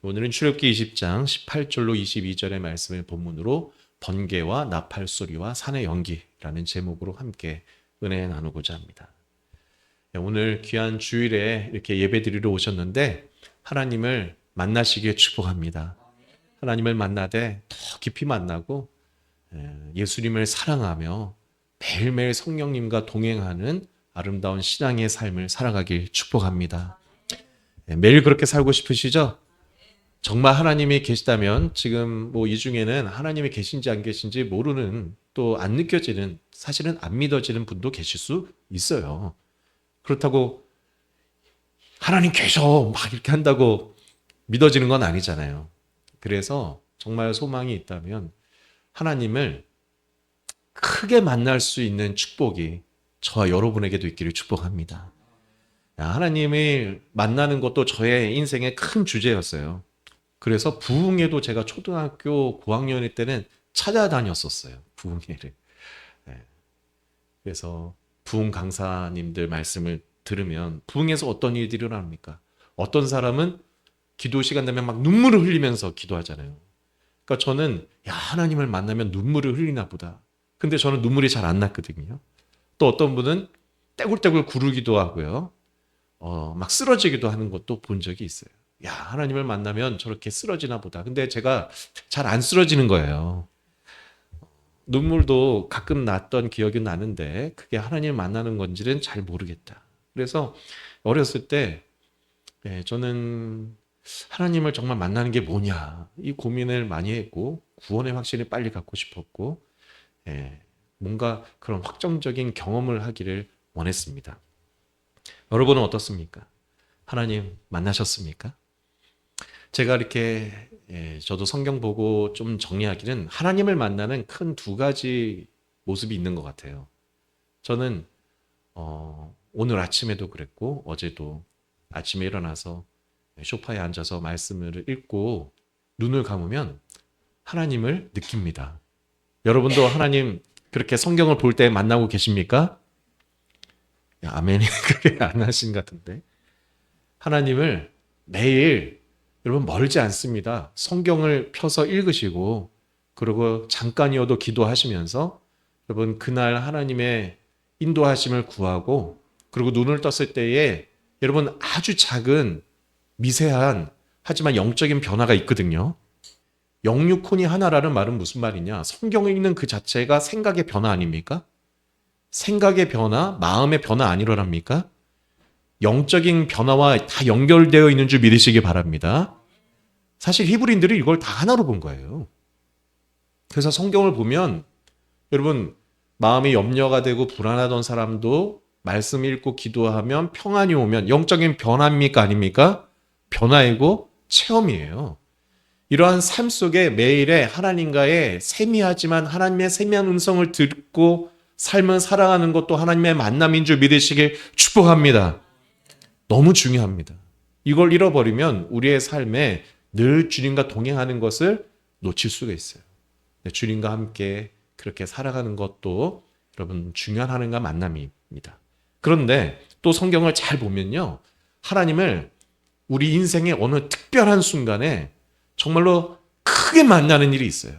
오늘은 출애굽기 20장 18절로 22절의 말씀을 본문으로 번개와 나팔 소리와 산의 연기라는 제목으로 함께 은혜 나누고자 합니다. 오늘 귀한 주일에 이렇게 예배드리러 오셨는데 하나님을 만나시기에 축복합니다. 하나님을 만나되 더 깊이 만나고 예수님을 사랑하며 매일매일 성령님과 동행하는 아름다운 신앙의 삶을 살아가길 축복합니다. 매일 그렇게 살고 싶으시죠? 정말 하나님이 계시다면 지금 이 중에는 하나님이 계신지 안 계신지 모르는, 또 안 느껴지는, 사실은 안 믿어지는 분도 계실 수 있어요. 그렇다고 하나님 계셔 막 이렇게 한다고 믿어지는 건 아니잖아요. 그래서 정말 소망이 있다면 하나님을 크게 만날 수 있는 축복이 저와 여러분에게도 있기를 축복합니다. 하나님을 만나는 것도 저의 인생의 큰 주제였어요. 그래서 부흥회도 제가 초등학교 고학년일 때는 찾아다녔었어요. 부흥회를. 그래서 부흥 강사님들 말씀을 들으면 부흥에서 어떤 일들이 일어납니까? 어떤 사람은 기도 시간 되면 막 눈물을 흘리면서 기도하잖아요. 그러니까 저는 하나님을 만나면 눈물을 흘리나 보다. 근데 저는 눈물이 잘 안 났거든요. 또 어떤 분은 떼굴떼굴 구르기도 하고요. 막 쓰러지기도 하는 것도 본 적이 있어요. 하나님을 만나면 저렇게 쓰러지나 보다. 근데 제가 잘 안 쓰러지는 거예요. 눈물도 가끔 났던 기억이 나는데 그게 하나님을 만나는 건지는 잘 모르겠다. 그래서 어렸을 때 저는 하나님을 정말 만나는 게 뭐냐 이 고민을 많이 했고, 구원의 확신을 빨리 갖고 싶었고, 뭔가 그런 확정적인 경험을 하기를 원했습니다. 여러분은 어떻습니까? 하나님 만나셨습니까? 제가 이렇게 저도 성경 보고 좀 정리하기는 하나님을 만나는 큰 두 가지 모습이 있는 것 같아요. 저는 오늘 아침에도 그랬고 어제도 아침에 일어나서 소파에 앉아서 말씀을 읽고 눈을 감으면 하나님을 느낍니다. 여러분도 하나님 그렇게 성경을 볼 때 만나고 계십니까? 아멘이 그렇게 안 하신 것 같은데. 하나님을 매일 여러분 멀지 않습니다. 성경을 펴서 읽으시고 그리고 잠깐이어도 기도하시면서 여러분 그날 하나님의 인도하심을 구하고, 그리고 눈을 떴을 때에 여러분 아주 작은 미세한 하지만 영적인 변화가 있거든요. 영육혼이 하나라는 말은 무슨 말이냐? 성경을 읽는 그 자체가 생각의 변화 아닙니까? 생각의 변화, 마음의 변화 아니랍니까? 영적인 변화와 다 연결되어 있는 줄 믿으시기 바랍니다. 사실 히브리인들이 이걸 다 하나로 본 거예요. 그래서 성경을 보면 여러분 마음이 염려가 되고 불안하던 사람도 말씀 읽고 기도하면 평안이 오면 영적인 변화입니까? 아닙니까? 변화이고 체험이에요. 이러한 삶 속에 매일의 하나님과의 세미하지만 하나님의 세미한 음성을 듣고 삶을 살아가는 것도 하나님의 만남인 줄 믿으시길 축복합니다. 너무 중요합니다. 이걸 잃어버리면 우리의 삶에 늘 주님과 동행하는 것을 놓칠 수가 있어요. 주님과 함께 그렇게 살아가는 것도 여러분 중요한 하나님과 만남입니다. 그런데 또 성경을 잘 보면요, 하나님을 우리 인생의 어느 특별한 순간에 정말로 크게 만나는 일이 있어요.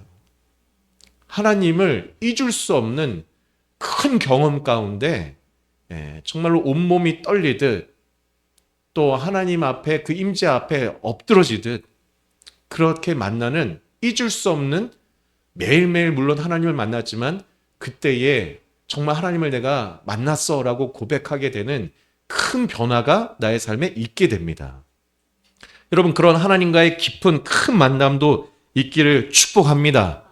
하나님을 잊을 수 없는 큰 경험 가운데 정말로 온몸이 떨리듯 또 하나님 앞에 그 임재 앞에 엎드러지듯 그렇게 만나는, 잊을 수 없는, 매일매일 물론 하나님을 만났지만 그때에 정말 하나님을 내가 만났어 라고 고백하게 되는 큰 변화가 나의 삶에 있게 됩니다. 여러분 그런 하나님과의 깊은 큰 만남도 있기를 축복합니다.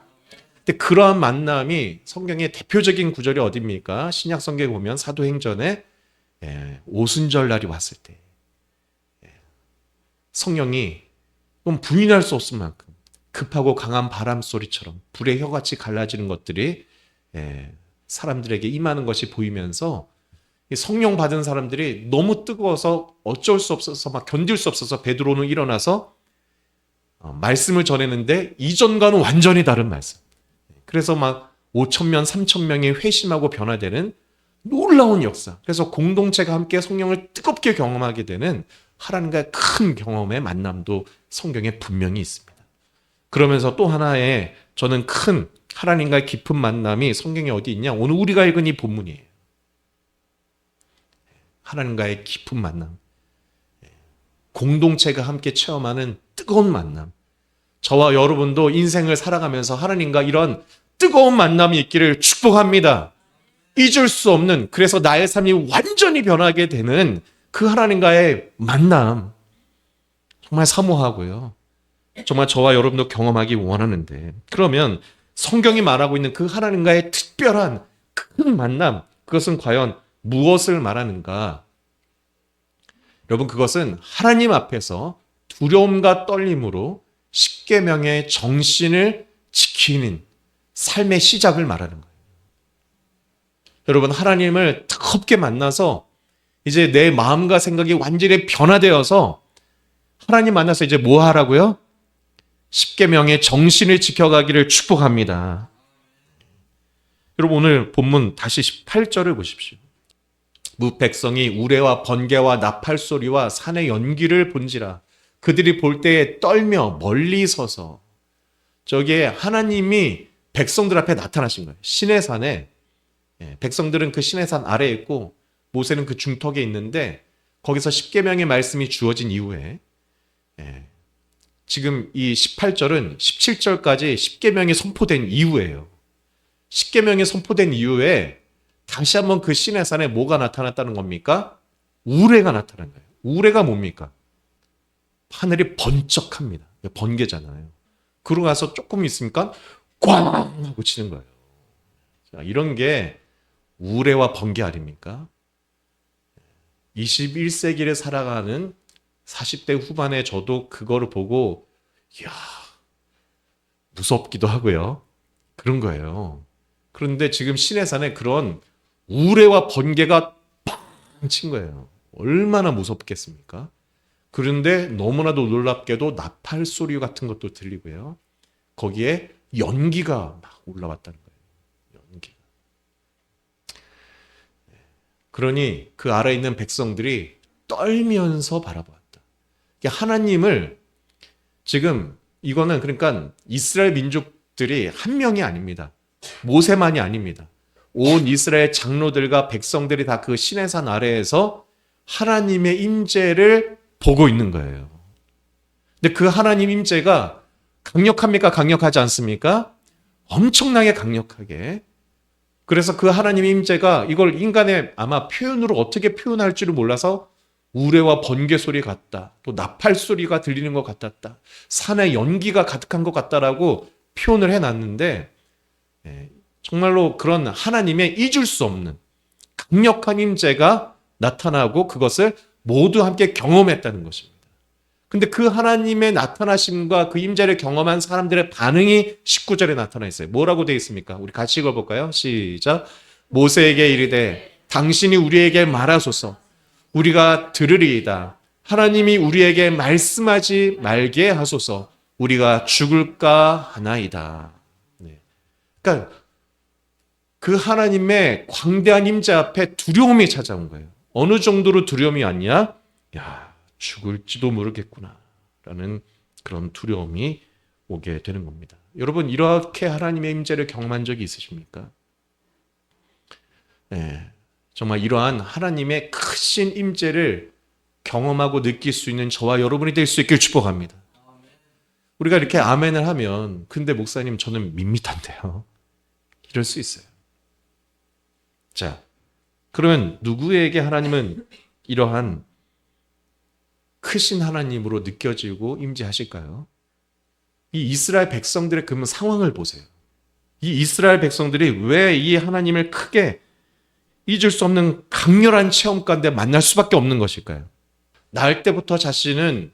근데 그러한 만남이 성경의 대표적인 구절이 어디입니까? 신약 성경에 보면 사도행전에 오순절 날이 왔을 때 성령이 부인할 수 없을 만큼 급하고 강한 바람 소리처럼 불의 혀같이 갈라지는 것들이 사람들에게 임하는 것이 보이면서 성령 받은 사람들이 너무 뜨거워서 어쩔 수 없어서 막 견딜 수 없어서 베드로는 일어나서 말씀을 전했는데 이전과는 완전히 다른 말씀. 그래서 막 5,000명, 3,000명이 회심하고 변화되는 놀라운 역사. 그래서 공동체가 함께 성령을 뜨겁게 경험하게 되는 하나님과의 큰 경험의 만남도 성경에 분명히 있습니다. 그러면서 또 하나의 저는 큰 하나님과의 깊은 만남이 성경에 어디 있냐? 오늘 우리가 읽은 이 본문이에요. 하나님과의 깊은 만남. 공동체가 함께 체험하는 뜨거운 만남. 저와 여러분도 인생을 살아가면서 하나님과 이런 뜨거운 만남이 있기를 축복합니다. 잊을 수 없는, 그래서 나의 삶이 완전히 변하게 되는 그 하나님과의 만남. 정말 사모하고요. 정말 저와 여러분도 경험하기 원하는데, 그러면 성경이 말하고 있는 그 하나님과의 특별한 큰 만남, 그것은 과연 무엇을 말하는가? 여러분, 그것은 하나님 앞에서 두려움과 떨림으로 십계명의 정신을 지키는 삶의 시작을 말하는 거예요. 여러분, 하나님을 뜨겁게 만나서 이제 내 마음과 생각이 완전히 변화되어서 하나님 만나서 이제 뭐 하라고요? 십계명의 정신을 지켜가기를 축복합니다. 여러분, 오늘 본문 다시 18절을 보십시오. 무 백성이 우레와 번개와 나팔 소리와 산의 연기를 본지라 그들이 볼 때에 떨며 멀리 서서. 저기에 하나님이 백성들 앞에 나타나신 거예요. 시내산에. 백성들은 그 시내산 아래에 있고 모세는 그 중턱에 있는데, 거기서 십계명의 말씀이 주어진 이후에 지금 이 18절은 17절까지 십계명이 선포된 이후예요. 십계명이 선포된 이후에 다시 한번 그 시내산에 뭐가 나타났다는 겁니까? 우레가 나타난 거예요. 우레가 뭡니까? 하늘이 번쩍합니다. 번개잖아요. 그러고 나서 조금 있으니까 꽝 하고 치는 거예요. 자, 이런 게 우레와 번개 아닙니까? 21세기를 살아가는 40대 후반에 저도 그거를 보고 이야, 무섭기도 하고요. 그런 거예요. 그런데 지금 시내산에 그런 우레와 번개가 팡 친 거예요. 얼마나 무섭겠습니까? 그런데 너무나도 놀랍게도 나팔 소리 같은 것도 들리고요. 거기에 연기가 막 올라왔다는 거예요. 연기가. 그러니 그 아래에 있는 백성들이 떨면서 바라보았다. 하나님을 지금 이거는 그러니까 이스라엘 민족들이 한 명이 아닙니다. 모세만이 아닙니다. 온 이스라엘 장로들과 백성들이 다 그 시내산 아래에서 하나님의 임재를 보고 있는 거예요. 근데 그 하나님 임재가 강력합니까? 강력하지 않습니까? 엄청나게 강력하게. 그래서 그 하나님 임재가 이걸 인간의 아마 표현으로 어떻게 표현할 줄을 몰라서 우레와 번개 소리 같다. 또 나팔 소리가 들리는 것 같았다. 산에 연기가 가득한 것 같다라고 표현을 해놨는데, 정말로 그런 하나님의 잊을 수 없는 강력한 임재가 나타나고 그것을 모두 함께 경험했다는 것입니다. 근데 그 하나님의 나타나심과 그 임재를 경험한 사람들의 반응이 19절에 나타나 있어요. 뭐라고 되어 있습니까? 우리 같이 읽어볼까요? 시작. 모세에게 이르되 당신이 우리에게 말하소서. 우리가 들으리이다. 하나님이 우리에게 말씀하지 말게 하소서. 우리가 죽을까 하나이다. 그러니까 그 하나님의 광대한 임재 앞에 두려움이 찾아온 거예요. 어느 정도로 두려움이 왔냐? 야, 죽을지도 모르겠구나 라는 그런 두려움이 오게 되는 겁니다. 여러분, 이렇게 하나님의 임재를 경험한 적이 있으십니까? 정말 이러한 하나님의 크신 임재를 경험하고 느낄 수 있는 저와 여러분이 될 수 있길 축복합니다. 우리가 이렇게 아멘을 하면, 근데 목사님 저는 밋밋한데요, 이럴 수 있어요. 자, 그러면 누구에게 하나님은 이러한 크신 하나님으로 느껴지고 임재하실까요? 이 이스라엘 백성들의 그 상황을 보세요. 이 이스라엘 백성들이 왜 이 하나님을 크게 잊을 수 없는 강렬한 체험 가운데 만날 수밖에 없는 것일까요? 낳을 때부터 자신은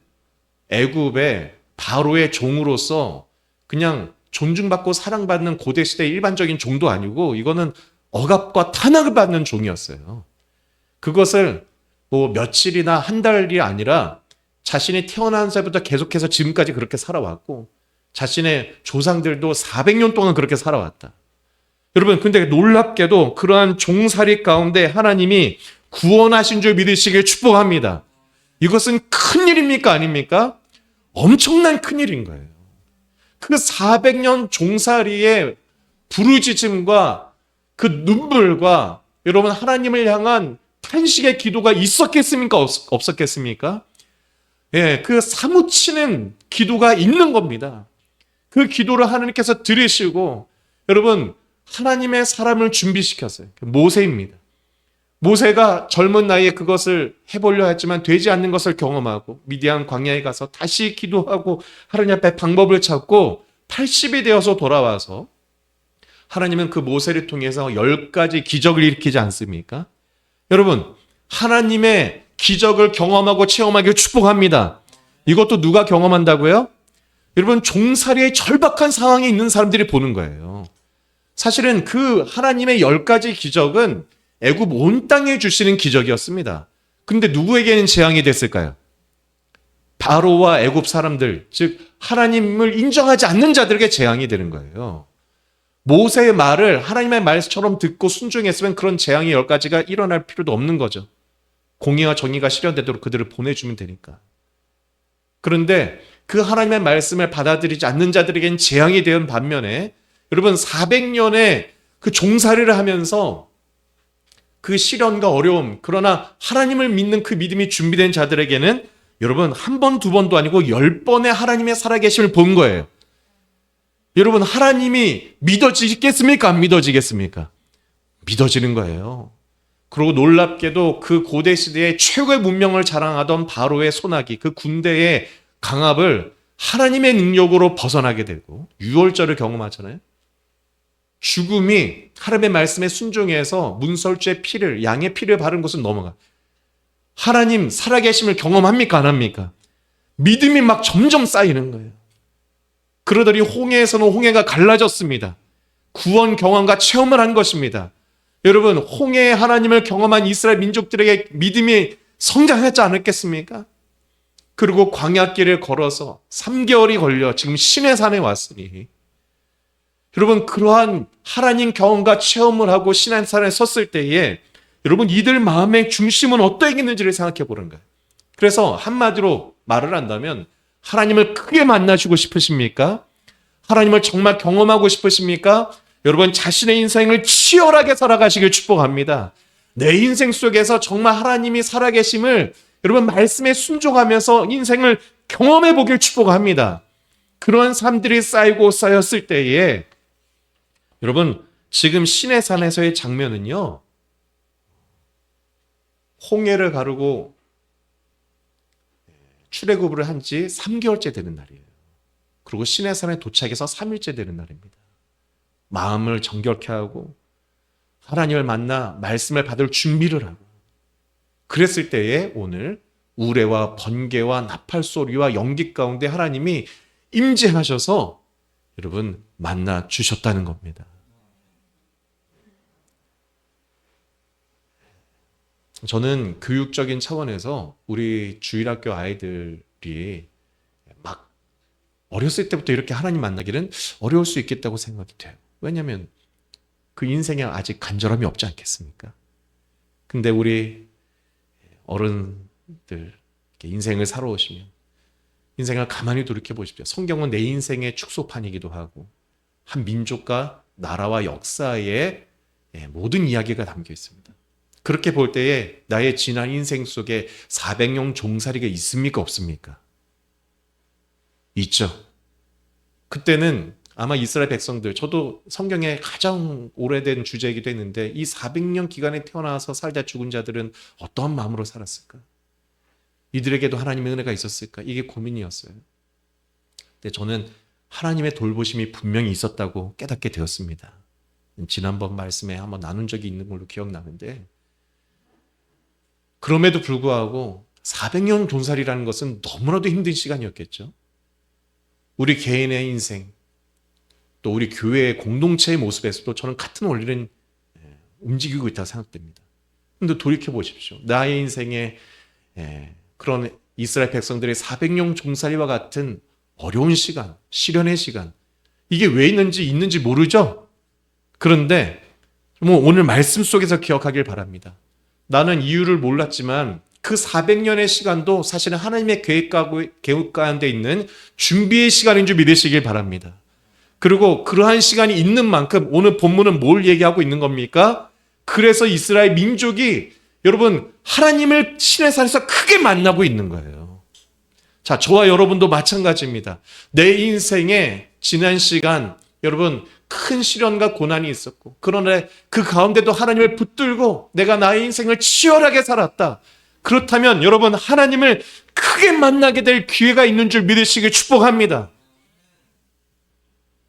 애굽의 바로의 종으로서 그냥 존중받고 사랑받는 고대시대의 일반적인 종도 아니고, 이거는 억압과 탄압을 받는 종이었어요. 그것을 뭐 며칠이나 한 달이 아니라 자신이 태어난 새부터 계속해서 지금까지 그렇게 살아왔고, 자신의 조상들도 400년 동안 그렇게 살아왔다. 여러분, 근데 놀랍게도 그러한 종살이 가운데 하나님이 구원하신 줄 믿으시길 축복합니다. 이것은 큰 일입니까? 아닙니까? 엄청난 큰일인 거예요. 그 400년 종살이의 부르짖음과 그 눈물과 여러분 하나님을 향한 탄식의 기도가 있었겠습니까? 없었겠습니까? 예, 그 사무치는 기도가 있는 겁니다. 그 기도를 하나님께서 들으시고 여러분 하나님의 사람을 준비시켰어요. 모세입니다. 모세가 젊은 나이에 그것을 해보려 했지만 되지 않는 것을 경험하고 미디안 광야에 가서 다시 기도하고 하나님 앞에 방법을 찾고 80이 되어서 돌아와서 하나님은 그 모세를 통해서 10가지 기적을 일으키지 않습니까? 여러분 하나님의 기적을 경험하고 체험하기를 축복합니다. 이것도 누가 경험한다고요? 여러분 종살이의 절박한 상황에 있는 사람들이 보는 거예요. 사실은 그 하나님의 10가지 기적은 애굽 온 땅에 주시는 기적이었습니다. 근데 누구에게는 재앙이 됐을까요? 바로와 애굽 사람들, 즉 하나님을 인정하지 않는 자들에게 재앙이 되는 거예요. 모세의 말을 하나님의 말처럼 듣고 순종했으면 그런 재앙이 10가지가 일어날 필요도 없는 거죠. 공의와 정의가 실현되도록 그들을 보내주면 되니까. 그런데 그 하나님의 말씀을 받아들이지 않는 자들에게는 재앙이 되는 반면에 여러분 400년의 그 종살이를 하면서 그 시련과 어려움, 그러나 하나님을 믿는 그 믿음이 준비된 자들에게는 여러분 한 번, 두 번도 아니고 10번의 하나님의 살아계심을 본 거예요. 여러분 하나님이 믿어지겠습니까? 안 믿어지겠습니까? 믿어지는 거예요. 그리고 놀랍게도 그 고대 시대의 최고의 문명을 자랑하던 바로의 소나기, 그 군대의 강압을 하나님의 능력으로 벗어나게 되고 유월절을 경험하잖아요. 죽음이 하나님의 말씀에 순종해서 문설주의 피를, 양의 피를 바른 곳은 넘어가. 하나님 살아계심을 경험합니까? 안 합니까? 믿음이 막 점점 쌓이는 거예요. 그러더니 홍해에서는 홍해가 갈라졌습니다. 구원 경험과 체험을 한 것입니다. 여러분 홍해의 하나님을 경험한 이스라엘 민족들에게 믿음이 성장하지 않았겠습니까? 그리고 광야길을 걸어서 3개월이 걸려 지금 시내산에 왔으니 여러분 그러한 하나님 경험과 체험을 하고 시내산에 섰을 때에 여러분 이들 마음의 중심은 어떠했는지를 생각해 보는 거예요. 그래서 한마디로 말을 한다면 하나님을 크게 만나시고 싶으십니까? 하나님을 정말 경험하고 싶으십니까? 여러분 자신의 인생을 치열하게 살아가시길 축복합니다. 내 인생 속에서 정말 하나님이 살아계심을 여러분 말씀에 순종하면서 인생을 경험해 보길 축복합니다. 그러한 삶들이 쌓이고 쌓였을 때에 여러분 지금 시내산에서의 장면은요, 홍해를 가르고 출애굽을 한 지 3개월째 되는 날이에요. 그리고 시내산에 도착해서 3일째 되는 날입니다. 마음을 정결케 하고 하나님을 만나 말씀을 받을 준비를 하고 그랬을 때에 오늘 우레와 번개와 나팔 소리와 연기 가운데 하나님이 임재하셔서 여러분 만나 주셨다는 겁니다. 저는 교육적인 차원에서 우리 주일학교 아이들이 막 어렸을 때부터 이렇게 하나님 만나기는 어려울 수 있겠다고 생각이 돼요. 왜냐하면 그 인생에 아직 간절함이 없지 않겠습니까? 근데 우리 어른들 인생을 살아오시면 인생을 가만히 돌이켜 보십시오. 성경은 내 인생의 축소판이기도 하고 한 민족과 나라와 역사의 모든 이야기가 담겨 있습니다. 그렇게 볼 때에 나의 지난 인생 속에 400년 종살이가 있습니까? 없습니까? 있죠. 그때는 아마 이스라엘 백성들, 저도 성경에 가장 오래된 주제이기도 했는데 이 400년 기간에 태어나서 살다 죽은 자들은 어떠한 마음으로 살았을까? 이들에게도 하나님의 은혜가 있었을까? 이게 고민이었어요. 근데 저는 하나님의 돌보심이 분명히 있었다고 깨닫게 되었습니다. 지난번 말씀에 한번 나눈 적이 있는 걸로 기억나는데 그럼에도 불구하고 400년 종살이라는 것은 너무나도 힘든 시간이었겠죠. 우리 개인의 인생, 또 우리 교회의 공동체의 모습에서도 저는 같은 원리는 움직이고 있다고 생각됩니다. 그런데 돌이켜 보십시오. 나의 인생에 그런 이스라엘 백성들의 400년 종살이와 같은 어려운 시간, 시련의 시간, 이게 왜 있는지 모르죠? 그런데 오늘 말씀 속에서 기억하길 바랍니다. 나는 이유를 몰랐지만 그 400년의 시간도 사실은 하나님의 계획 가운데 있는 준비의 시간인 줄 믿으시길 바랍니다. 그리고 그러한 시간이 있는 만큼 오늘 본문은 뭘 얘기하고 있는 겁니까? 그래서 이스라엘 민족이 여러분 하나님을 시내산에서 크게 만나고 있는 거예요. 자, 저와 여러분도 마찬가지입니다. 내 인생에 지난 시간 여러분 큰 시련과 고난이 있었고, 그러나 그 가운데도 하나님을 붙들고 내가 나의 인생을 치열하게 살았다. 그렇다면 여러분 하나님을 크게 만나게 될 기회가 있는 줄 믿으시길 축복합니다.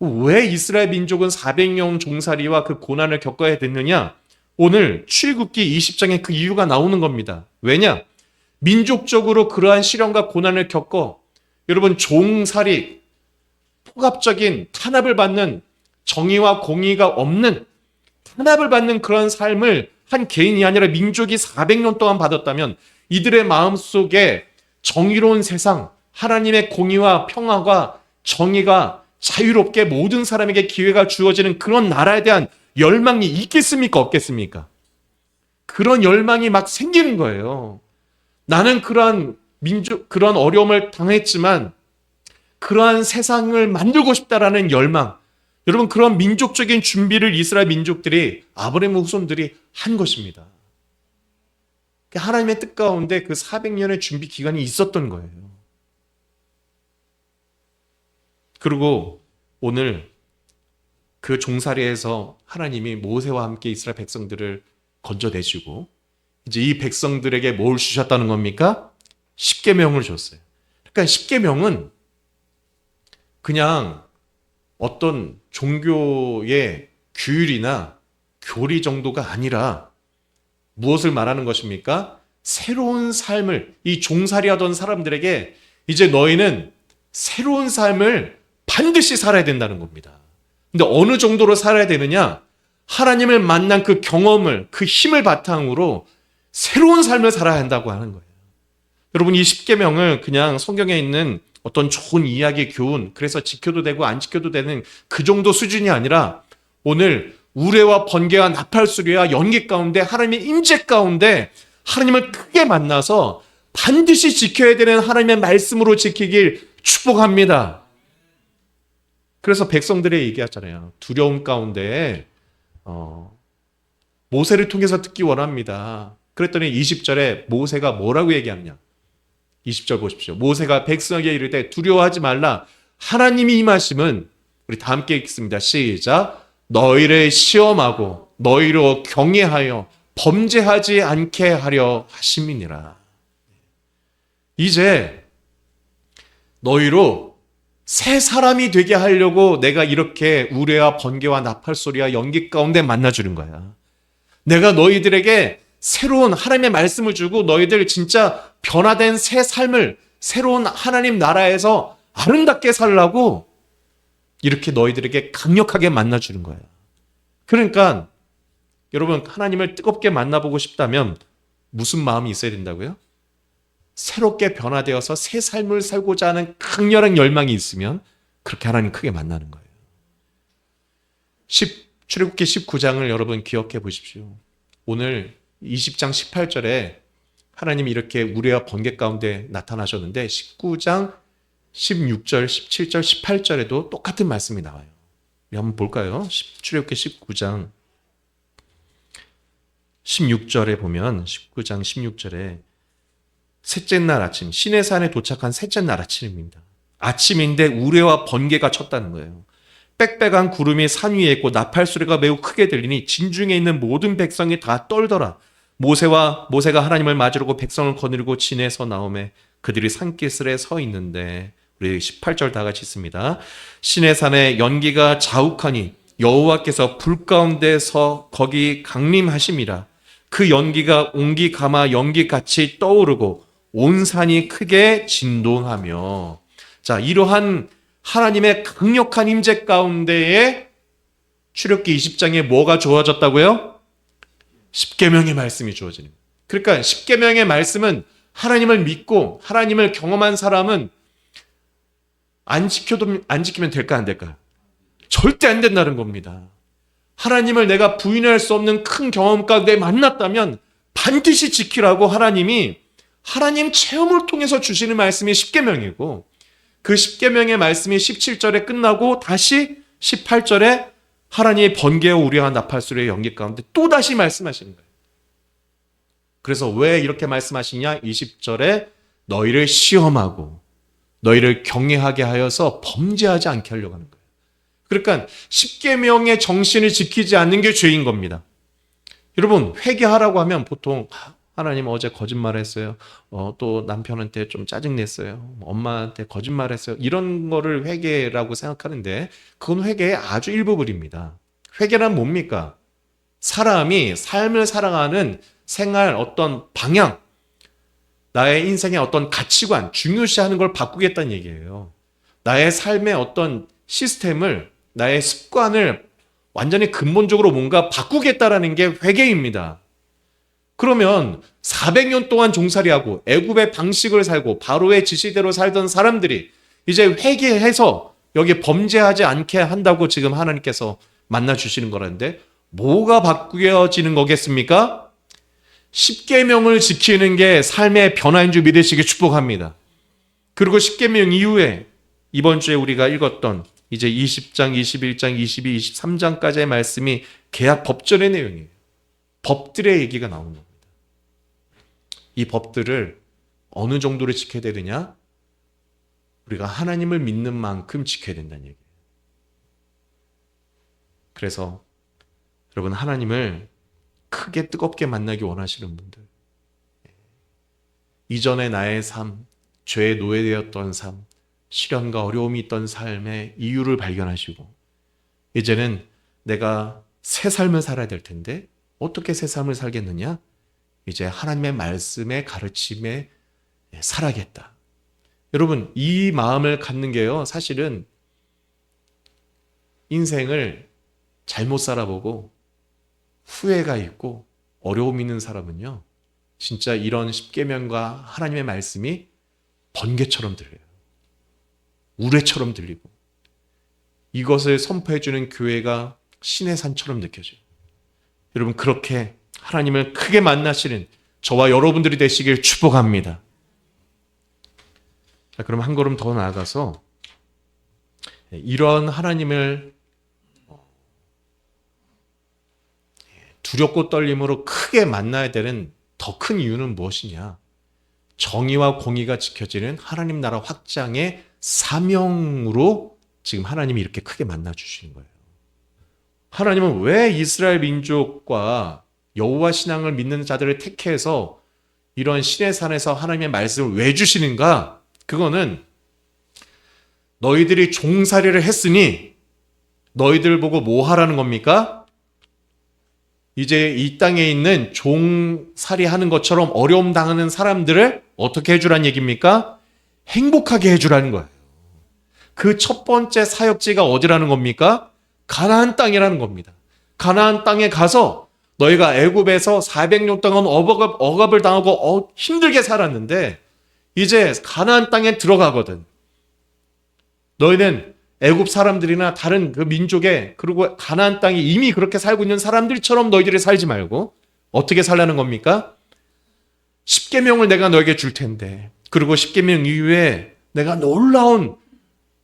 왜 이스라엘 민족은 400년 종살이와 그 고난을 겪어야 됐느냐? 오늘 출애굽기 20장에 그 이유가 나오는 겁니다. 왜냐? 민족적으로 그러한 시련과 고난을 겪어 여러분 종살이, 폭압적인 탄압을 받는, 정의와 공의가 없는 탄압을 받는 그런 삶을 한 개인이 아니라 민족이 400년 동안 받았다면 이들의 마음속에 정의로운 세상, 하나님의 공의와 평화가 정의가 자유롭게 모든 사람에게 기회가 주어지는 그런 나라에 대한 열망이 있겠습니까? 없겠습니까? 그런 열망이 막 생기는 거예요. 나는 그러한 그런 어려움을 당했지만 그러한 세상을 만들고 싶다라는 열망, 여러분 그런 민족적인 준비를 이스라엘 민족들이, 아브라함 후손들이 한 것입니다. 하나님의 뜻 가운데 그 400년의 준비 기간이 있었던 거예요. 그리고 오늘 그 종살이에서 하나님이 모세와 함께 이스라엘 백성들을 건져내시고 이제 이 백성들에게 뭘 주셨다는 겁니까? 십계명을 줬어요. 그러니까 십계명은 그냥 어떤 종교의 규율이나 교리 정도가 아니라 무엇을 말하는 것입니까? 새로운 삶을, 이 종살이하던 사람들에게 이제 너희는 새로운 삶을 반드시 살아야 된다는 겁니다. 근데 어느 정도로 살아야 되느냐? 하나님을 만난 그 경험을, 그 힘을 바탕으로 새로운 삶을 살아야 한다고 하는 거예요. 여러분 이 십계명을 그냥 성경에 있는 어떤 좋은 이야기, 교훈, 그래서 지켜도 되고 안 지켜도 되는 그 정도 수준이 아니라 오늘 우레와 번개와 나팔소리와 연기 가운데 하나님의 임재 가운데 하나님을 크게 만나서 반드시 지켜야 되는 하나님의 말씀으로 지키길 축복합니다. 그래서 백성들이 얘기하잖아요. 두려움 가운데 모세를 통해서 듣기 원합니다. 그랬더니 20절에 모세가 뭐라고 얘기하느냐? 20절 보십시오. 모세가 백성에게 이르되 두려워하지 말라. 하나님이 임하심은, 우리 다 함께 읽습니다. 시작. 너희를 시험하고 너희로 경외하여 범죄하지 않게 하려 하심이니라. 이제 너희로 새 사람이 되게 하려고 내가 이렇게 우레와 번개와 나팔소리와 연기 가운데 만나주는 거야. 내가 너희들에게 새로운 하나님의 말씀을 주고 너희들 진짜 변화된 새 삶을, 새로운 하나님 나라에서 아름답게 살라고 이렇게 너희들에게 강력하게 만나주는 거예요. 그러니까 여러분 하나님을 뜨겁게 만나보고 싶다면 무슨 마음이 있어야 된다고요? 새롭게 변화되어서 새 삶을 살고자 하는 강렬한 열망이 있으면 그렇게 하나님 크게 만나는 거예요. 출애굽기 19장을 여러분 기억해 보십시오. 오늘 20장 18절에 하나님이 이렇게 우레와 번개 가운데 나타나셨는데 19장 16절, 17절, 18절에도 똑같은 말씀이 나와요. 우리 한번 볼까요? 출애굽기 19장 16절에 보면 19장 16절에 셋째 날 아침, 시내산에 도착한 셋째 날 아침입니다. 아침인데 우레와 번개가 쳤다는 거예요. 빽빽한 구름이 산 위에 있고 나팔소리가 매우 크게 들리니 진중에 있는 모든 백성이 다 떨더라. 모세가 하나님을 맞으려고 백성을 거느리고 진에서 나오매 그들이 산기슭에 서 있는데, 우리 18절 다 같이 있습니다. 시내산에 연기가 자욱하니 여호와께서 불 가운데서 거기 강림하심이라. 그 연기가 옹기 가마 연기같이 떠오르고 온 산이 크게 진동하며. 자, 이러한 하나님의 강력한 임재 가운데에 출애굽기 20장에 뭐가 주어졌다고요? 십계명의 말씀이 주어지는. 그러니까 십계명의 말씀은 하나님을 믿고 하나님을 경험한 사람은 안 지키면 될까 안 될까요? 절대 안 된다는 겁니다. 하나님을 내가 부인할 수 없는 큰 경험 가운데 만났다면 반드시 지키라고 하나님이 하나님 체험을 통해서 주시는 말씀이 십계명이고, 그 십계명의 말씀이 17절에 끝나고 다시 18절에 하나님의 번개와 우리와 나팔소리의 연기 가운데 또다시 말씀하시는 거예요. 그래서 왜 이렇게 말씀하시냐? 20절에 너희를 시험하고 너희를 경외하게 하여서 범죄하지 않게 하려고 하는 거예요. 그러니까 십계명의 정신을 지키지 않는 게 죄인 겁니다. 여러분, 회개하라고 하면 보통 하나님 어제 거짓말했어요. 또 남편한테 좀 짜증냈어요. 엄마한테 거짓말했어요. 이런 거를 회개라고 생각하는데 그건 회개의 아주 일부분입니다. 회개란 뭡니까? 사람이 삶을 살아가는 생활 어떤 방향, 나의 인생의 어떤 가치관, 중요시하는 걸 바꾸겠다는 얘기예요. 나의 삶의 어떤 시스템을, 나의 습관을 완전히 근본적으로 뭔가 바꾸겠다라는 게 회개입니다. 그러면 400년 동안 종살이하고 애굽의 방식을 살고 바로의 지시대로 살던 사람들이 이제 회개해서 여기 범죄하지 않게 한다고 지금 하나님께서 만나 주시는 거라는데 뭐가 바뀌어지는 거겠습니까? 십계명을 지키는 게 삶의 변화인 줄 믿으시기 축복합니다. 그리고 십계명 이후에 이번 주에 우리가 읽었던 이제 20장, 21장, 22, 23장까지의 말씀이 계약 법전의 내용이에요. 법들의 얘기가 나오는 겁니다. 이 법들을 어느 정도로 지켜야 되느냐? 우리가 하나님을 믿는 만큼 지켜야 된다는 얘기예요. 그래서 여러분, 하나님을 크게 뜨겁게 만나기 원하시는 분들, 이전의 나의 삶, 죄에 노예되었던 삶, 시련과 어려움이 있던 삶의 이유를 발견하시고 이제는 내가 새 삶을 살아야 될 텐데 어떻게 새 삶을 살겠느냐? 이제 하나님의 말씀의 가르침에 살아야겠다. 여러분, 이 마음을 갖는 게요, 사실은 인생을 잘못 살아보고 후회가 있고 어려움 있는 사람은요, 진짜 이런 십계명과 하나님의 말씀이 번개처럼 들려요. 우레처럼 들리고 이것을 선포해주는 교회가 신의 산처럼 느껴져요. 여러분, 그렇게 하나님을 크게 만나시는 저와 여러분들이 되시길 축복합니다. 자, 그럼 한 걸음 더 나아가서 이런 하나님을 두렵고 떨림으로 크게 만나야 되는 더 큰 이유는 무엇이냐? 정의와 공의가 지켜지는 하나님 나라 확장의 사명으로 지금 하나님이 이렇게 크게 만나 주시는 거예요. 하나님은 왜 이스라엘 민족과 여호와 신앙을 믿는 자들을 택해서 이런 신의 산에서 하나님의 말씀을 왜 주시는가? 그거는 너희들이 종살이를 했으니 너희들 보고 뭐 하라는 겁니까? 이제 이 땅에 있는 종살이 하는 것처럼 어려움 당하는 사람들을 어떻게 해주라는 얘기입니까? 행복하게 해주라는 거예요. 그 첫 번째 사역지가 어디라는 겁니까? 가나안 땅이라는 겁니다. 가나안 땅에 가서 너희가 애굽에서 400년 동안 억압을 당하고 힘들게 살았는데 이제 가나안 땅에 들어가거든. 너희는 애굽 사람들이나 다른 그 민족에, 그리고 가나안 땅에 이미 그렇게 살고 있는 사람들처럼 너희들이 살지 말고 어떻게 살라는 겁니까? 십계명을 내가 너에게 줄 텐데, 그리고 십계명 이후에 내가 놀라운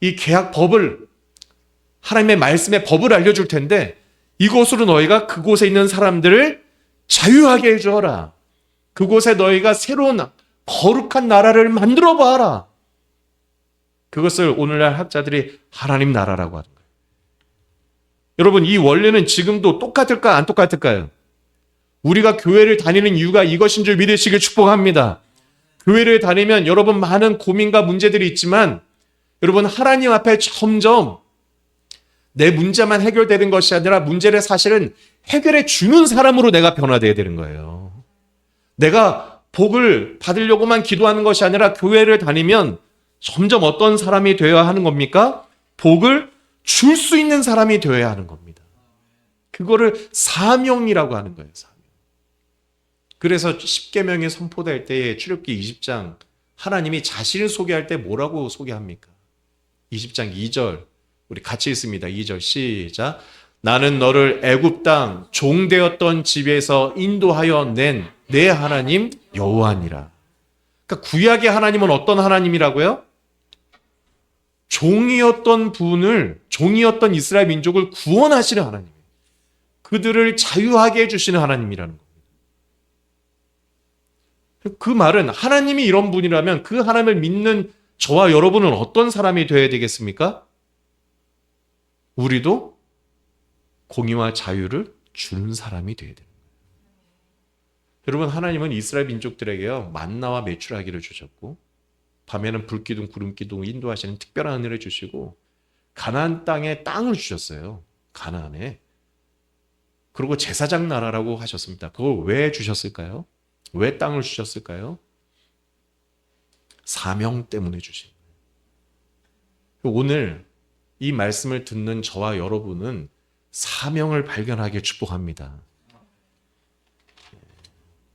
이 계약 법을, 하나님의 말씀의 법을 알려줄 텐데 이곳으로 너희가 그곳에 있는 사람들을 자유하게 해주어라. 그곳에 너희가 새로운 거룩한 나라를 만들어 봐라. 그것을 오늘날 학자들이 하나님 나라라고 하는 거예요. 여러분, 이 원리는 지금도 똑같을까 안 똑같을까요? 우리가 교회를 다니는 이유가 이것인 줄 믿으시길 축복합니다. 교회를 다니면 여러분 많은 고민과 문제들이 있지만 여러분, 하나님 앞에 점점 내 문제만 해결되는 것이 아니라 문제를 사실은 해결해 주는 사람으로 내가 변화되어야 되는 거예요. 내가 복을 받으려고만 기도하는 것이 아니라 교회를 다니면 점점 어떤 사람이 되어야 하는 겁니까? 복을 줄 수 있는 사람이 되어야 하는 겁니다. 그거를 사명이라고 하는 거예요. 사명. 그래서 십계명이 선포될 때에 출애굽기 20장 하나님이 자신을 소개할 때 뭐라고 소개합니까? 20장 2절 우리 같이 읽습니다. 2절 시작. 나는 너를 애굽 땅 종되었던 집에서 인도하여 낸 내 하나님 여호와니라. 그러니까 구약의 하나님은 어떤 하나님이라고요? 종이었던 이스라엘 민족을 구원하시는 하나님. 그들을 자유하게 해주시는 하나님이라는 겁니다. 그 말은 하나님이 이런 분이라면 그 하나님을 믿는 저와 여러분은 어떤 사람이 되어야 되겠습니까? 우리도 공의와 자유를 주는 사람이 되어야 됩니다. 여러분, 하나님은 이스라엘 민족들에게요, 만나와 메추라기를 주셨고, 밤에는 불기둥, 구름기둥 인도하시는 특별한 은혜를 주시고, 가나안 땅에 땅을 주셨어요. 가나안에. 그리고 제사장 나라라고 하셨습니다. 그걸 왜 주셨을까요? 왜 땅을 주셨을까요? 사명 때문에 주신 거예요. 오늘 이 말씀을 듣는 저와 여러분은 사명을 발견하게 축복합니다.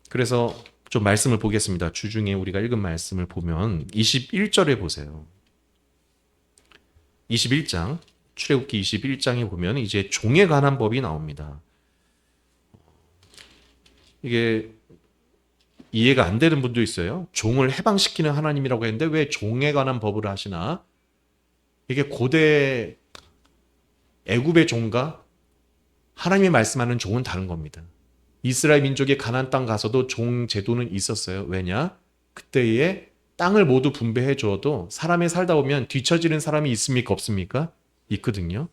그래서 좀 말씀을 보겠습니다. 주중에 우리가 읽은 말씀을 보면 21절에 보세요. 21장, 출애굽기 21장에 보면 이제 종에 관한 법이 나옵니다. 이게 이해가 안 되는 분도 있어요. 종을 해방시키는 하나님이라고 했는데 왜 종에 관한 법을 하시나? 이게 고대 애굽의 종과 하나님이 말씀하는 종은 다른 겁니다. 이스라엘 민족이 가나안 땅 가서도 종 제도는 있었어요. 왜냐? 그때에 땅을 모두 분배해 주어도 사람이 살다 보면 뒤처지는 사람이 있습니까? 없습니까? 있거든요.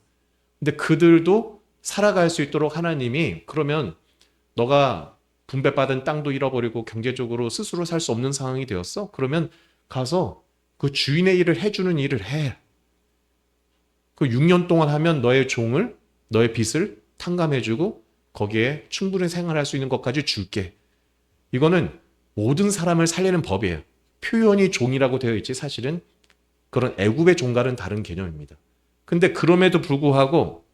근데 그들도 살아갈 수 있도록 하나님이 그러면 너가 분배받은 땅도 잃어버리고 경제적으로 스스로 살 수 없는 상황이 되었어? 그러면 가서 그 주인의 일을 해주는 일을 해. 그 6년 동안 하면 너의 빚을 탕감해주고 거기에 충분히 생활할 수 있는 것까지 줄게. 이거는 모든 사람을 살리는 법이에요. 표현이 종이라고 되어 있지 사실은 그런 애굽의 종과는 다른 개념입니다. 근데 그럼에도 불구하고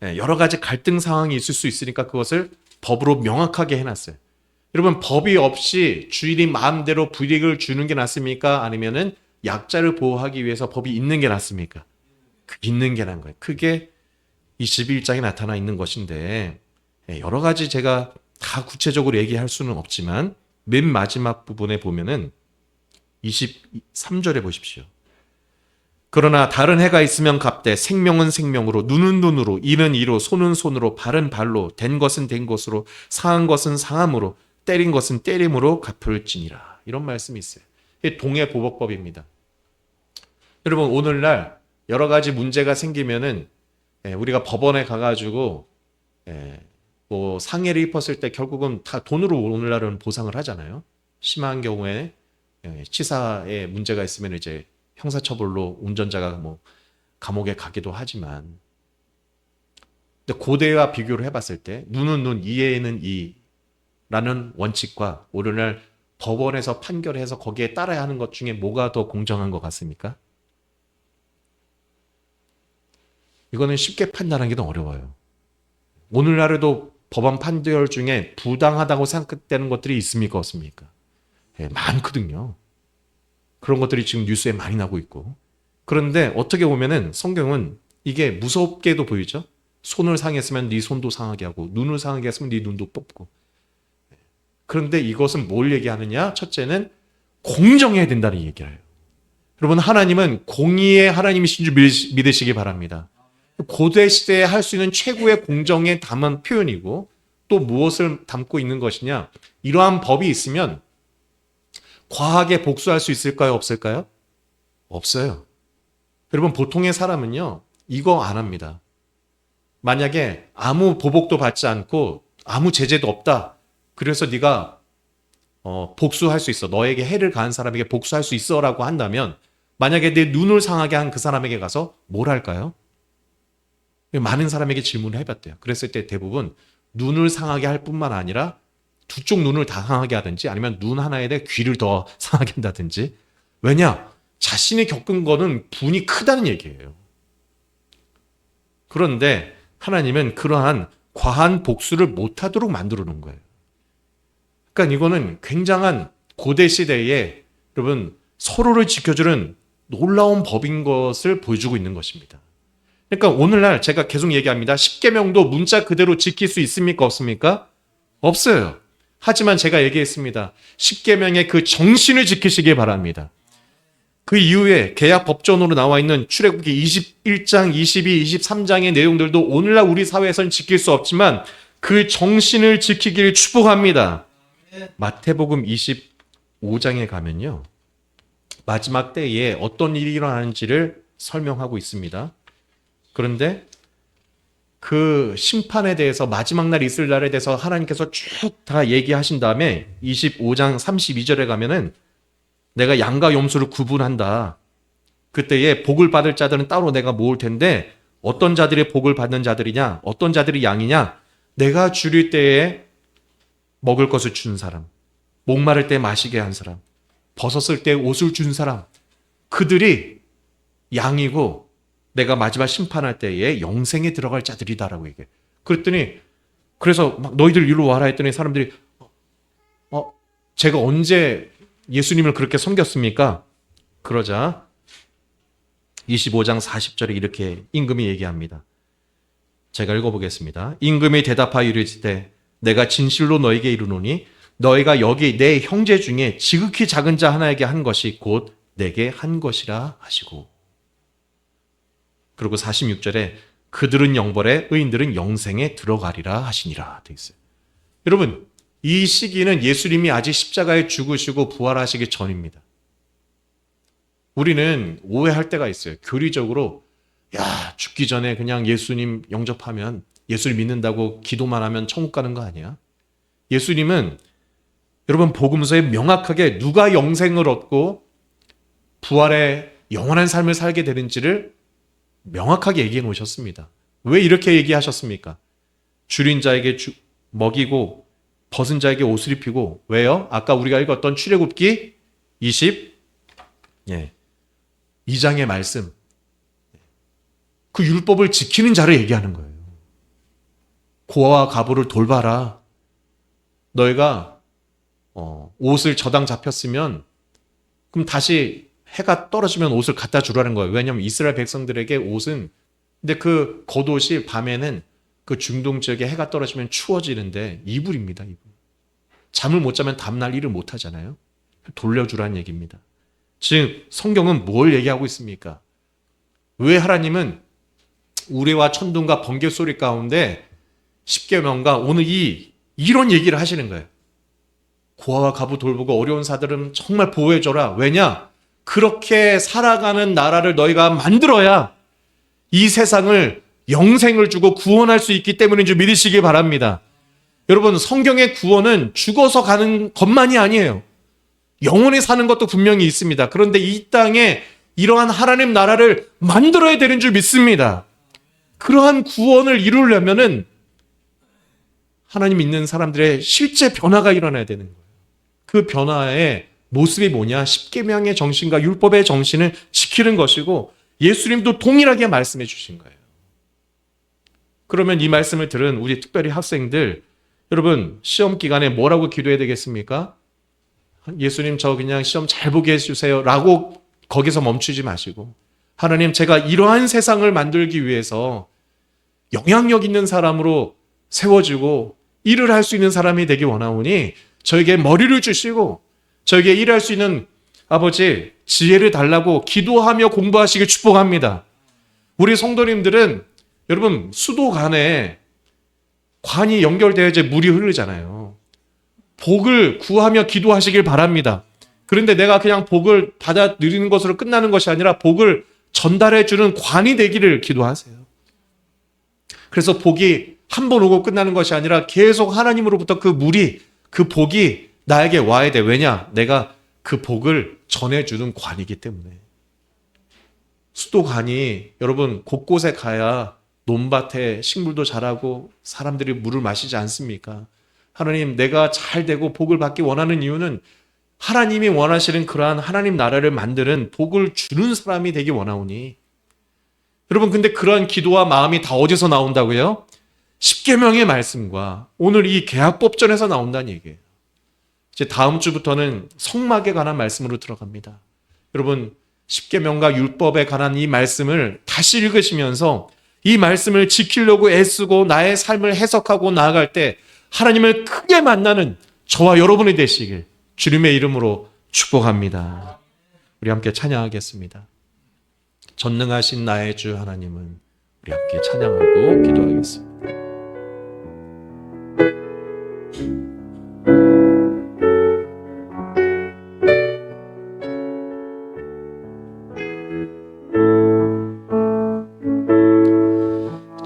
여러 가지 갈등 상황이 있을 수 있으니까 그것을 법으로 명확하게 해놨어요. 여러분, 법이 없이 주인이 마음대로 불이익을 주는 게 낫습니까? 아니면은 약자를 보호하기 위해서 법이 있는 게 낫습니까? 있는 게 나은 거예요. 그게 21장에 나타나 있는 것인데 여러 가지 제가 다 구체적으로 얘기할 수는 없지만 맨 마지막 부분에 보면은 23절에 보십시오. 그러나 다른 해가 있으면 갚되 생명은 생명으로 눈은 눈으로 이는 이로 손은 손으로 발은 발로 된 것은 된 것으로 상한 것은 상함으로 때린 것은 때림으로 갚을지니라. 이런 말씀이 있어요. 이게 동해 보복법입니다. 여러분, 오늘날 여러 가지 문제가 생기면은 우리가 법원에 가가지고 뭐 상해를 입었을 때 결국은 다 돈으로 오늘날은 보상을 하잖아요. 심한 경우에 치사에 문제가 있으면 이제 형사처벌로 운전자가 뭐 감옥에 가기도 하지만, 근데 고대와 비교를 해봤을 때 눈은 눈, 이에는 이라는 원칙과 오늘날 법원에서 판결해서 거기에 따라야 하는 것 중에 뭐가 더 공정한 것 같습니까? 이거는 쉽게 판단하기 도 어려워요. 오늘날에도 법원 판결 중에 부당하다고 생각되는 것들이 있습니까? 없습니까? 많거든요. 그런 것들이 지금 뉴스에 많이 나고 있고. 그런데 어떻게 보면은 성경은 이게 무섭게도 보이죠? 손을 상했으면 네 손도 상하게 하고 눈을 상하게 했으면 네 눈도 뽑고. 그런데 이것은 뭘 얘기하느냐? 첫째는 공정해야 된다는 얘기예요. 여러분, 하나님은 공의의 하나님이신 줄 믿으시기 바랍니다. 고대 시대에 할 수 있는 최고의 공정에 담은 표현이고, 또 무엇을 담고 있는 것이냐? 이러한 법이 있으면 과하게 복수할 수 있을까요? 없을까요? 없어요. 여러분, 보통의 사람은요, 이거 안 합니다. 만약에 아무 보복도 받지 않고 아무 제재도 없다. 그래서 네가 복수할 수 있어. 너에게 해를 가한 사람에게 복수할 수 있어라고 한다면, 만약에 내 눈을 상하게 한 그 사람에게 가서 뭘 할까요? 많은 사람에게 질문을 해봤대요. 그랬을 때 대부분 눈을 상하게 할 뿐만 아니라 두 쪽 눈을 다 상하게 하든지 아니면 눈 하나에 대해 귀를 더 상하게 한다든지. 왜냐? 자신이 겪은 거는 분이 크다는 얘기예요. 그런데 하나님은 그러한 과한 복수를 못하도록 만들어 놓은 거예요. 그러니까 이거는 굉장한 고대 시대에 여러분 서로를 지켜주는 놀라운 법인 것을 보여주고 있는 것입니다. 그러니까 오늘날 제가 계속 얘기합니다. 십계명도 문자 그대로 지킬 수 있습니까? 없습니까? 없어요. 하지만 제가 얘기했습니다. 십계명의 그 정신을 지키시기 바랍니다. 그 이후에 계약 법전으로 나와 있는 출애굽기 21장, 22, 23장의 내용들도 오늘날 우리 사회에서는 지킬 수 없지만 그 정신을 지키길 축복합니다. 마태복음 25장에 가면요, 마지막 때에 어떤 일이 일어나는지를 설명하고 있습니다. 그런데 그 심판에 대해서, 마지막 날 있을 날에 대해서 하나님께서 쭉 다 얘기하신 다음에 25장 32절에 가면은 내가 양과 염소를 구분한다. 그때에 복을 받을 자들은 따로 내가 모을 텐데 어떤 자들이 복을 받는 자들이냐, 어떤 자들이 양이냐, 내가 줄일 때에 먹을 것을 준 사람, 목마를 때 마시게 한 사람, 벗었을 때 옷을 준 사람, 그들이 양이고 내가 마지막 심판할 때에 영생에 들어갈 자들이다라고 얘기해. 그랬더니, 그래서 막 너희들 이리로 와라 했더니 사람들이 제가 언제 예수님을 그렇게 섬겼습니까? 그러자 25장 40절에 이렇게 임금이 얘기합니다. 제가 읽어보겠습니다. 임금이 대답하여 이르시되 내가 진실로 너에게 이르노니 너희가 여기 내 형제 중에 지극히 작은 자 하나에게 한 것이 곧 내게 한 것이라 하시고, 그리고 46절에 그들은 영벌에 의인들은 영생에 들어가리라 하시니라 되어 있어요. 여러분, 이 시기는 예수님이 아직 십자가에 죽으시고 부활하시기 전입니다. 우리는 오해할 때가 있어요. 교리적으로 죽기 전에 그냥 예수님 영접하면, 예수를 믿는다고 기도만 하면 천국 가는 거 아니야? 예수님은 여러분 복음서에 명확하게 누가 영생을 얻고 부활의 영원한 삶을 살게 되는지를 명확하게 얘기해 놓으셨습니다. 왜 이렇게 얘기하셨습니까? 줄인 자에게 먹이고 벗은 자에게 옷을 입히고. 왜요? 아까 우리가 읽었던 출애굽기 22장의 말씀, 그 율법을 지키는 자를 얘기하는 거예요. 고아와 과부를 돌봐라. 너희가 옷을 저당 잡혔으면 그럼 다시 해가 떨어지면 옷을 갖다 주라는 거예요. 왜냐하면 이스라엘 백성들에게 옷은, 근데 그 겉옷이 밤에는 그 중동 지역에 해가 떨어지면 추워지는데 이불입니다. 이불. 잠을 못 자면 다음날 일을 못 하잖아요. 돌려주라는 얘기입니다. 즉 성경은 뭘 얘기하고 있습니까? 왜 하나님은 우레와 천둥과 번개 소리 가운데 십계명과 오늘 이런 얘기를 하시는 거예요. 고아와 과부 돌보고 어려운 사들은 정말 보호해줘라. 왜냐? 그렇게 살아가는 나라를 너희가 만들어야 이 세상을 영생을 주고 구원할 수 있기 때문인 줄 믿으시기 바랍니다. 여러분, 성경의 구원은 죽어서 가는 것만이 아니에요. 영원히 사는 것도 분명히 있습니다. 그런데 이 땅에 이러한 하나님 나라를 만들어야 되는 줄 믿습니다. 그러한 구원을 이루려면은 하나님 믿는 사람들의 실제 변화가 일어나야 되는 거예요. 그 변화의 모습이 뭐냐? 십계명의 정신과 율법의 정신을 지키는 것이고, 예수님도 동일하게 말씀해 주신 거예요. 그러면 이 말씀을 들은 우리 특별히 학생들, 여러분 시험 기간에 뭐라고 기도해야 되겠습니까? 예수님 저 그냥 시험 잘 보게 해주세요 라고 거기서 멈추지 마시고, 하나님 제가 이러한 세상을 만들기 위해서 영향력 있는 사람으로 세워지고 일을 할 수 있는 사람이 되기 원하오니 저에게 머리를 주시고 저에게 일할 수 있는 아버지 지혜를 달라고 기도하며 공부하시길 축복합니다. 우리 성도님들은 여러분 수도관에 관이 연결되어 이제 물이 흐르잖아요. 복을 구하며 기도하시길 바랍니다. 그런데 내가 그냥 복을 받아 누리는 것으로 끝나는 것이 아니라 복을 전달해 주는 관이 되기를 기도하세요. 그래서 복이 한 번 오고 끝나는 것이 아니라 계속 하나님으로부터 그 물이, 그 복이 나에게 와야 돼. 왜냐? 내가 그 복을 전해주는 관이기 때문에. 수도관이 여러분 곳곳에 가야 논밭에 식물도 자라고 사람들이 물을 마시지 않습니까? 하나님, 내가 잘 되고 복을 받기 원하는 이유는 하나님이 원하시는 그러한 하나님 나라를 만드는 복을 주는 사람이 되기 원하오니. 여러분, 근데 그러한 기도와 마음이 다 어디서 나온다고요? 십계명의 말씀과 오늘 이 계약법전에서 나온다는 얘기예요. 이제 다음 주부터는 성막에 관한 말씀으로 들어갑니다. 여러분, 십계명과 율법에 관한 이 말씀을 다시 읽으시면서 이 말씀을 지키려고 애쓰고 나의 삶을 해석하고 나아갈 때 하나님을 크게 만나는 저와 여러분이 되시길 주님의 이름으로 축복합니다. 우리 함께 찬양하겠습니다. 전능하신 나의 주 하나님은, 우리 함께 찬양하고 기도하겠습니다.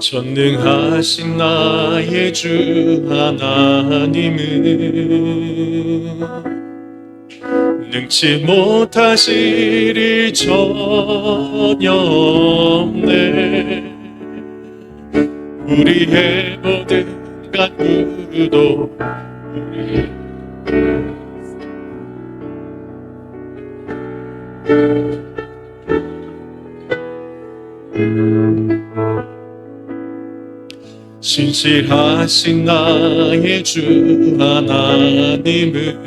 전능하신 나의 주 하나님은 능치 못하실 일 전혀 없네. 우리의 모든 간구도 신실하신 나의 주 하나님은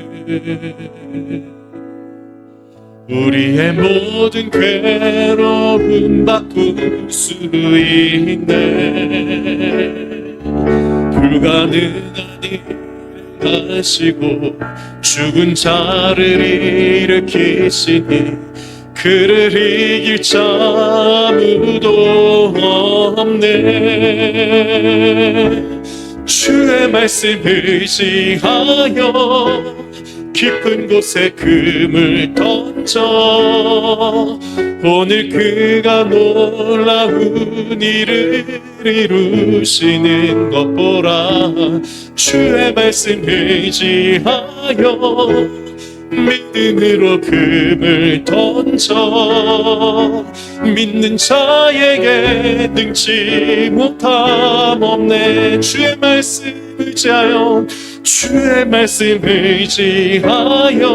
우리의 모든 괴로움 바꿀 수 있네. 불가능한 일을 하시고 죽은 자를 일으키시니 그를 이길 자 아무도 없네. 주의 말씀 의지하여 깊은 곳에 금을 던져 오늘 그가 놀라운 일을 이루시는 것 보라. 주의 말씀 의지하여 믿음으로 금을 던져 믿는 자에게 능치 못함 없네. 주의 말씀 의지하여 주의 말씀 의지하여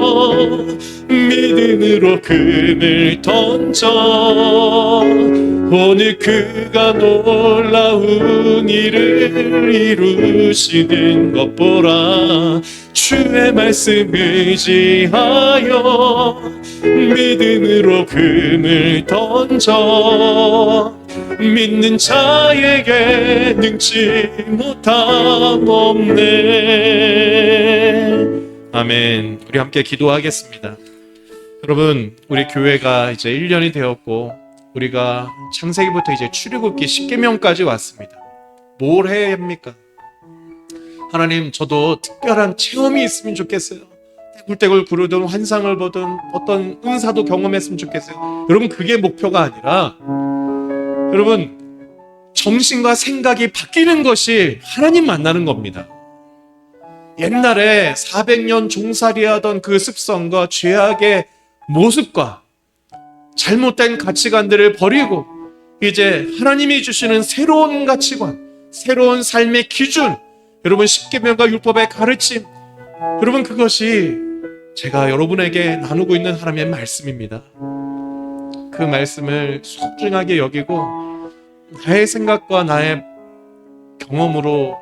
믿음으로 금을 던져 오늘 그가 놀라운 일을 이루시는 것 보라. 주의 말씀 의지하여 믿음으로 금을 던져 믿는 자에게 능치 못함 없네. 아멘. 우리 함께 기도하겠습니다. 여러분, 우리 교회가 이제 1년이 되었고 우리가 창세기부터 이제 출애굽기 10계명까지 왔습니다. 뭘 해야 합니까? 하나님, 저도 특별한 체험이 있으면 좋겠어요. 떼굴떼굴 구르든 환상을 보든 어떤 은사도 경험했으면 좋겠어요. 여러분, 그게 목표가 아니라 여러분, 정신과 생각이 바뀌는 것이 하나님 만나는 겁니다. 옛날에 400년 종살이하던 그 습성과 죄악의 모습과 잘못된 가치관들을 버리고 이제 하나님이 주시는 새로운 가치관, 새로운 삶의 기준, 여러분 10계명과 율법의 가르침, 여러분 그것이 제가 여러분에게 나누고 있는 하나님의 말씀입니다. 그 말씀을 소중하게 여기고 나의 생각과 나의 경험으로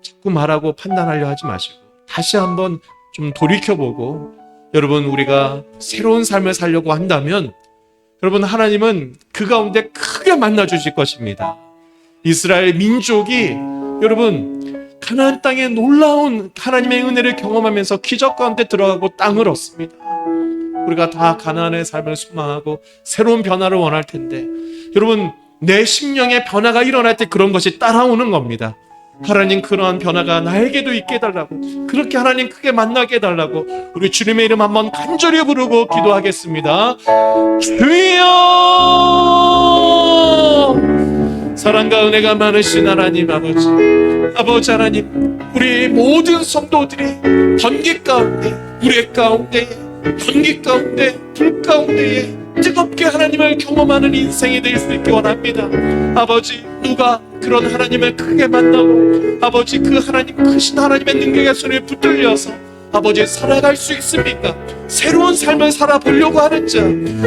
자꾸 말하고 판단하려 하지 마시고 다시 한번 좀 돌이켜보고 여러분 우리가 새로운 삶을 살려고 한다면 여러분 하나님은 그 가운데 크게 만나주실 것입니다. 이스라엘 민족이 여러분 가나안 땅에 놀라운 하나님의 은혜를 경험하면서 기적 가운데 들어가고 땅을 얻습니다. 우리가 다 가나안의 삶을 소망하고 새로운 변화를 원할 텐데 여러분 내 심령의 변화가 일어날 때 그런 것이 따라오는 겁니다. 하나님 그러한 변화가 나에게도 있게 해달라고, 그렇게 하나님 크게 만나게 해달라고 우리 주님의 이름 한번 간절히 부르고 기도하겠습니다. 주여! 사랑과 은혜가 많으신 하나님 아버지 하나님, 우리 모든 성도들이 번개 가운데, 우리 가운데, 번개 가운데, 불 가운데에 뜨겁게 하나님을 경험하는 인생이 될 수 있게 원합니다. 아버지, 누가 그런 하나님을 크게 만나고 아버지 그 하나님 크신 하나님의 능력의 손에 붙들려서 아버지 살아갈 수 있습니까? 새로운 삶을 살아보려고 하는 자,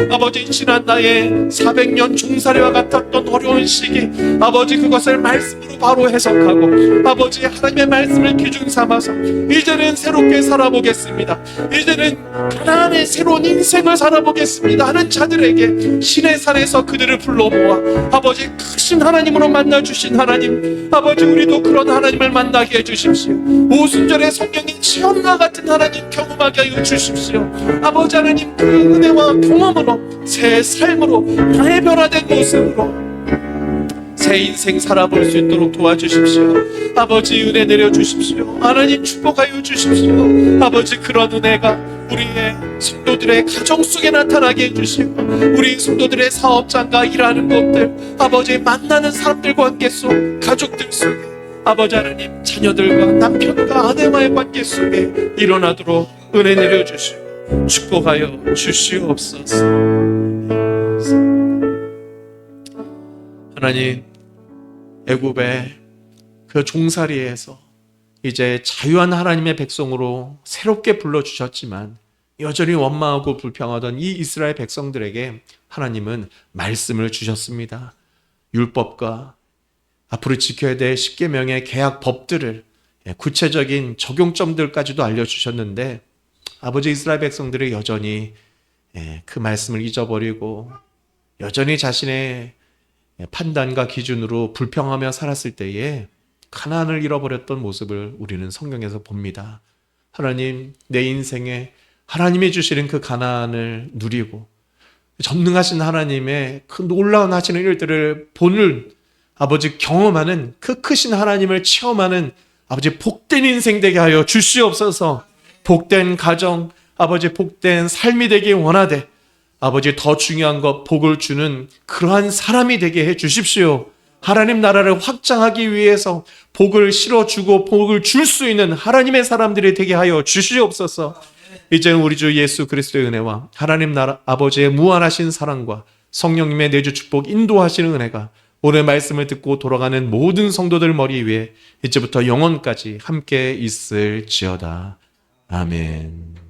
아버지 지난 나의 400년 종살이와 같았던 어려운 시기, 아버지 그것을 말씀으로 바로 해석하고 아버지 하나님의 말씀을 기준 삼아서 이제는 새롭게 살아보겠습니다. 이제는 가나안의 새로운 인생을 살아보겠습니다 하는 자들에게 신의 산에서 그들을 불러 모아 아버지 크신 하나님으로 만나주신 하나님, 아버지 우리도 그런 하나님을 만나게 해주십시오. 오순절의 성령의 체험과 같은 같은 하나님 경험하게 하여 주십시오. 아버지 하나님, 그 은혜와 경험으로 새 삶으로 향해 변화된 모습으로 새 인생 살아볼 수 있도록 도와주십시오. 아버지, 은혜 내려주십시오. 하나님, 축복하여 주십시오. 아버지, 그런 은혜가 우리의 성도들의 가정 속에 나타나게 해주시고, 우리 성도들의 사업장과 일하는 곳들, 아버지, 만나는 사람들과 관계 속, 가족들 속에, 아버지 하나님, 자녀들과 남편과 아내와의 관계 속에 일어나도록 은혜 내려주시고 축복하여 주시옵소서. 하나님, 애굽의 그 종살이에서 이제 자유한 하나님의 백성으로 새롭게 불러주셨지만 여전히 원망하고 불평하던 이 이스라엘 백성들에게 하나님은 말씀을 주셨습니다. 율법과 앞으로 지켜야 될 십계명의 계약 법들을, 구체적인 적용점들까지도 알려주셨는데 아버지, 이스라엘 백성들이 여전히 그 말씀을 잊어버리고 여전히 자신의 판단과 기준으로 불평하며 살았을 때에 가나안을 잃어버렸던 모습을 우리는 성경에서 봅니다. 하나님, 내 인생에 하나님이 주시는 그 가나안을 누리고 전능하신 하나님의 그 놀라운 하시는 일들을 보는, 아버지, 경험하는 그 크신 하나님을 체험하는 아버지, 복된 인생 되게 하여 주시옵소서. 복된 가정, 아버지, 복된 삶이 되기 원하되 아버지, 더 중요한 것, 복을 주는 그러한 사람이 되게 해 주십시오. 하나님 나라를 확장하기 위해서 복을 실어주고 복을 줄 수 있는 하나님의 사람들이 되게 하여 주시옵소서. 이제는 우리 주 예수 그리스도의 은혜와 하나님 나라 아버지의 무한하신 사랑과 성령님의 내주 축복 인도하시는 은혜가 오늘 말씀을 듣고 돌아가는 모든 성도들 머리 위에 이제부터 영원까지 함께 있을지어다. 아멘.